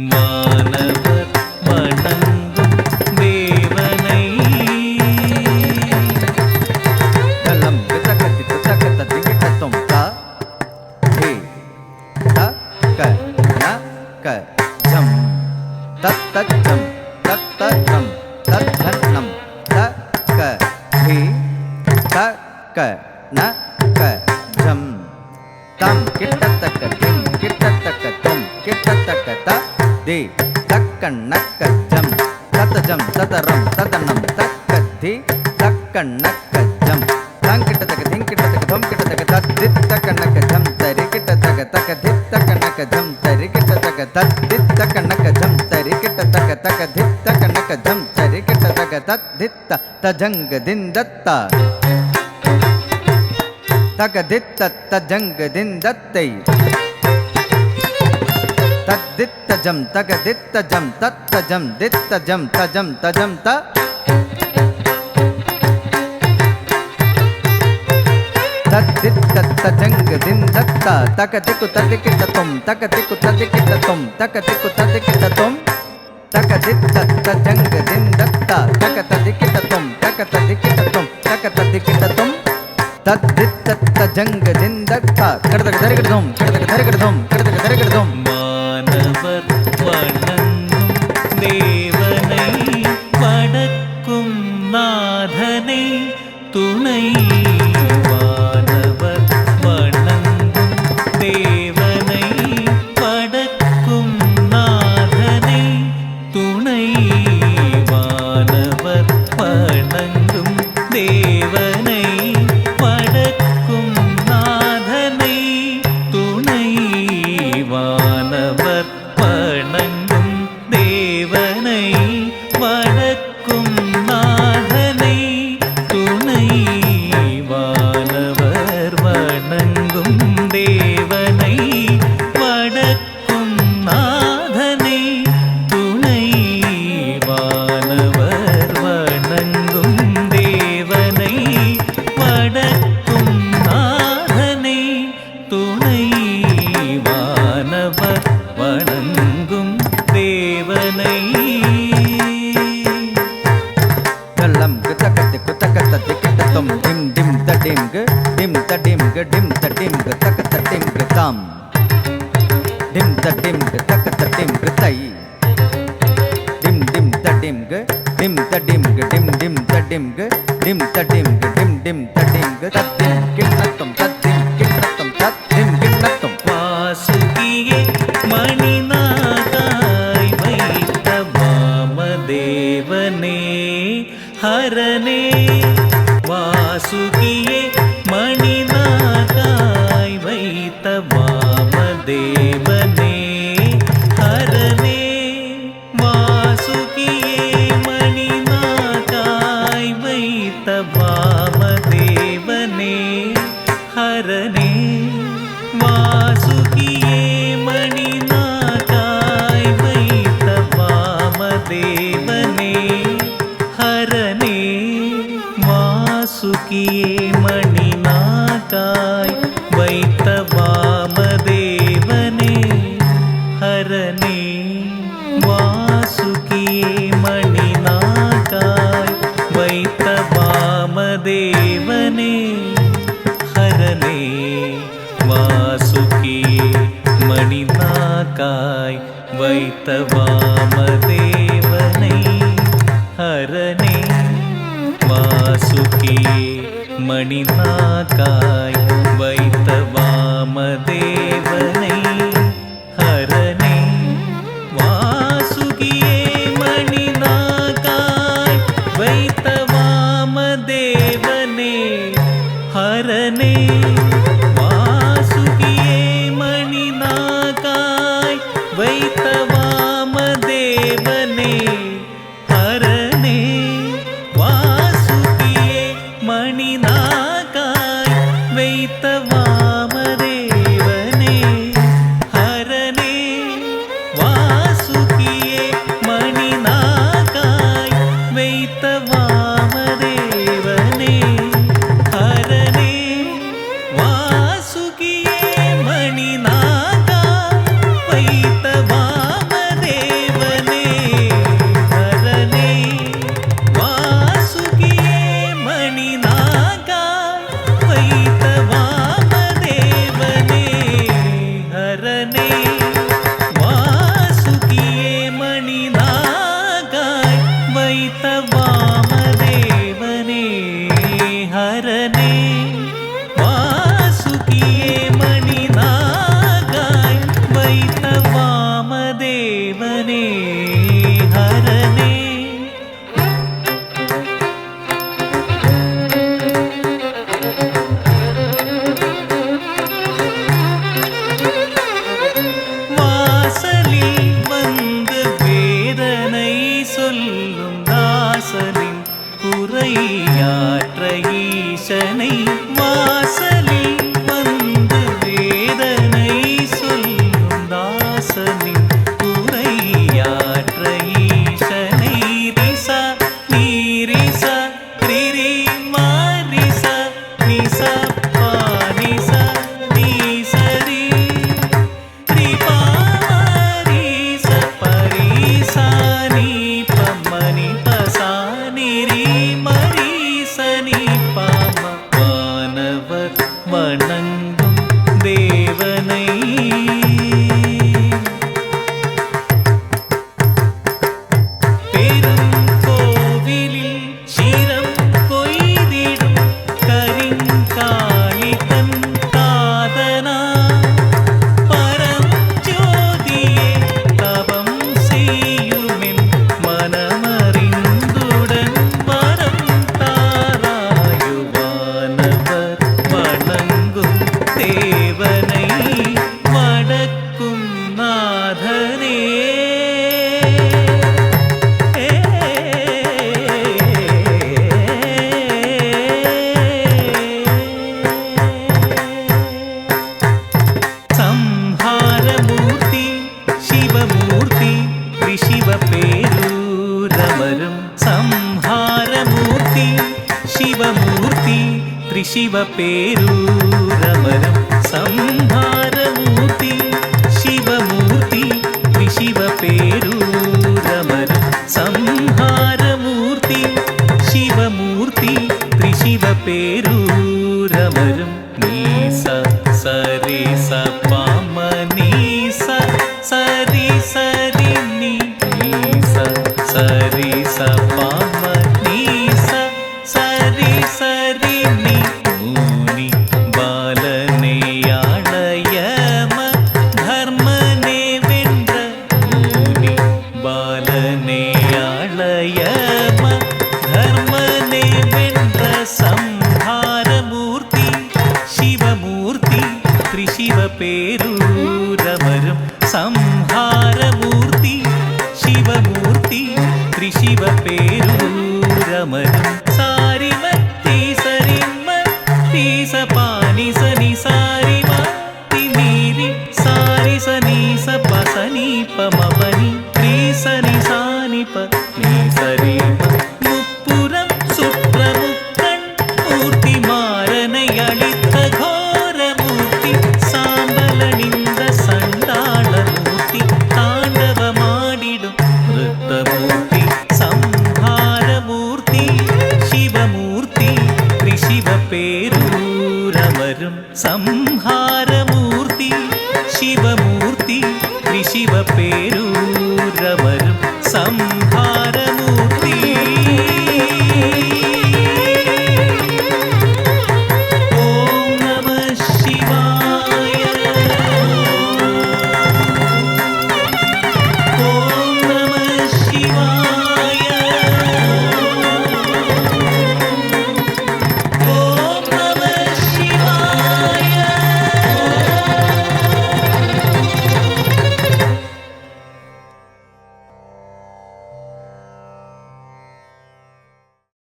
வானவர் வணங்கும் தேவனை. தலம் கிதகதி கிதகதி கிததம் த ஹே த க ந க ஜம் தத் தத் ஜம் தத் தத் ஜம் தத் தத் நம் த க ஹே த க ந க ஜம் தம் கிட்டத்தக்க திம் கிட்டத்தக்க தொம் கிட்டத்தக்க த தே தக்க நக்க ஜம் தத ஜம் ததரம் ததனம் தக்க தி தக்க நக்க ஜம் தங் கிட்டத்தக்க திங் கிட்டத்தக்க தொம் கிட்டத்தக்க தத் தித் தக்க நக்க ஜம் தரி கிட்டத்தக்க தக்க தித் தக்க நக்க ஜம் தரி கிட்டத்தக்க தத் தித் தக்க நக்க ஜம் தரி கிட்டத்தக்க தக்க தித் தக்க நக்க ஜம் தரி கிட்டத்தக்க தத் தித் தஜங்க தின் தத்த தக தித்த தஜங்க தின் தத்தை தத்தித்த ஜம் தக தித்த ஜம் தத்த ஜம் தித்த ஜம் தஜம் தஜம் த தத்தித்த தஜங்க தின் தத்த தக திக்கு ததிக்கிட்ட தொம் தக திக்கு ததிக்கிட்ட தொம் தக திக்கு ததிக்கிட்ட தொம் தக தித்த தஜங்க தின் தத்த தக ததிக்கிட்ட தொம் தக ததிக்கிட்ட தொம் தக ததிக்கிட்ட தொம் தத்தித்த தஜங்க தின் தத்த கடதக தரிகிடதோம் கடதக தரிகிடதோம் கடதக தரிகிடதோம். வானவர் வணங்கும் தேவனை வடக்கும் நாதனை துணை. வானவர் வணங்கும் தேவனை வடக்கும் நாதனை துணை. வானவர் வணங்கும் தேவனை வடக்கும் நாதனை துணை. வானவர் வணங்கும் தேவனை வடக்கும் நாதனை துணை. வானவர் வணங்கும் தேவனை வடக்கும் நாதனை துணை. வானவர் வணங்கும் தேவனை வடக்கும் நாதனை துணை. வானவர் வணங்கும் தேவனை. தலம் கிதகதி குதகதி கிததம் டிம் டிம் தடிம்க டிம் தடிம்க டிம் தடிம்க தக தடிம்க தாம் டிம் தடிம்க தக தடிம்க தை டிம் டிம் தடிம்க டிம் தடிம்க டிம் டிம் தடிம்க டிம் தடிம்க டிம் டிம் தடிம்க தத்திம் கிண்ணத்தம் தத்திம் கிண்ணத்தம் தத்திம் கிண்ணத்தம். வாசுகியே மணிநாகாய் வைத்த வாமதேவனே ஹரனே. வாசுகியே மணிநாகாய் வைத்த வாமதேவனே ஹரனே. வாசுகியே மணிநாகாய் வைத்த வாமதேவனே ஹரனே. வாசுகியே மணிநாகாய் வைத்த வாமதேவனே ஹரனே. வாசுகியே மணிநாகாய் வைத்த வாமதேவனே ஹரனே. வாசுகியே மணிநாகாய் வைத்த வாமதேவனே ஹரனே. வாசுகியே மணிநாகாய் வைத்த வாமதேவனை ஹரனே. வாசுகியே மணிநாகாய் வைத்த வாமதேவனை ஹரனே. வாசுகியே மணிநாகாய் வைத்த வாமதேவனே ஹரனே. வாசுகியே மணிநாகாய் வைத்த வாமதேவனே ஹரனே. வாசுகியே மணிநாகாய் வைத்த வாமதேவனே ஹரனே. வாசுகியே மணிநாகாய் வைத்த வாமதேவனே ஹரனே. வாசுகியே மணிநாகாய் வைத்த வாமதேவனே வாசலில் வந்து வேதனை சொல்லும் தாசனின் உரையாற்ற ஈசனை ரிசா நீரிசா ரிரி மாரிசா நிசா பாரிசா நீசரி ரிபா மாரிசா பரிசா நீ பம்மனி பசா நிரி மரிசனி பாம வானவர் வணங்கும் தேவனை பெரும் கோவிலில் சிரம் கொய்திடும் கரிங்காளி தன் தாதனா பரஞ்சோதியே தவம் செய்யுமென் மனமறிந்துடன் வரம் தாராயுவானவர் வணங்கும் தேவனை வடக்கும் நாதனே സംഹാരമൂർത്തി ശിവമൂർത്തി ത്രിശിവപേരൂരമരും സംഹാരമൂർത്തി ശിവമൂർത്തി ത്രിശിവപേരൂരമരും സംഹാരമൂർത്തി ശിവമൂർത്തി ത്രിശിവപേരൂരമരും സംഹാരമൂർത്തി ശിവമൂർത്തി ത്രിശിവപേരൂരമരും നീസ സരി സ പാമ നീസ സരി സരി നീസ സരി സ പാമ നീസ സരി സരി നീ മൂനി ബാലനെയാളയമ ധർമ്മനെ വെன்ற മൂനി ബാലനെയാളയമ ധർമ്മനെ വെன்ற സംഹാരമൂർത്തി ശിവമൂർത്തി ത്രിശിവപേരൂരമരും സംഹാരമൂർത്തി ശിവമൂർത്തി ത്രിശിവപേരൂരമരും സാരിമത്തി സരിമത്തി സപാനി സനി സാരിമ തിമീരി സാരി സനി സപ സനി പമപനി ത്രീ സനി സാനി പ നീ സരി മുപ്പുറം സുപ്രമുക്കൻ മൂർത്തി മാരനെ അളിത്ത ഘോരമൂർത്തി സാമ്പലണിந்த സണ്ടാളമൂർത്തി താണ്ഡവമാടിടും നൃത്തമൂർത്തി സംഹാരമൂർത്തി ശിവമൂർത്തി ത്രിശിവപേരൂരമരും സംഹാരമൂർത്തി ശിവമൂർത്തി ത്രിശിവപേരൂരമരും സംഹാര